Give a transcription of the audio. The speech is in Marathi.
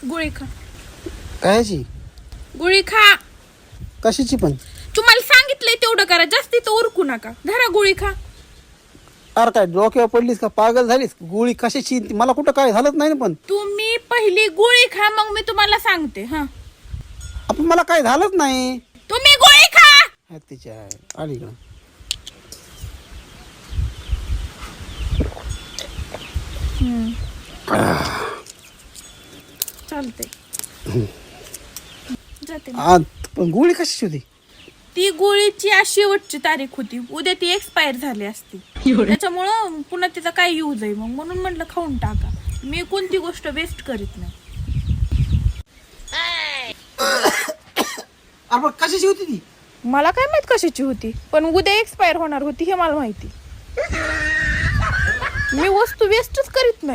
गोळी खा. कायची गोळी खा. कशाची पण? तुम्हाला सांगितलंय तेवढं करा, जास्ती तर उरकू नका. धरा गोळी खा. अरे काय डोक्यावर पडलीस का? पागल झालीस? गोळी कशाची? मला कुठं काय झालंच नाही ना. पण तुम्ही पहिली गोळी खा, मग मी तुम्हाला सांगते. हा, आपण मला काय झालंच नाही. तुम्ही गोळी खा. तिच्या अलीकडं चालतंय. जाते मी. आज पण गोळी कशाची होती? ती गोळीची आज शेवटची तारीख होती. उद्या ती एक्सपायर झाली असती, त्याच्यामुळं पुन्हा तिचा काय यूज आहे. मग म्हणून म्हटलं खाऊन टाका. मी कोणती गोष्ट वेस्ट करीत नाही. अरे पण कशाची होती ती? मला काय माहित कशाची होती, पण उद्या एक्सपायर होणार होती हे मला माहिती. मी वस्तू वेस्टच करीत नाही.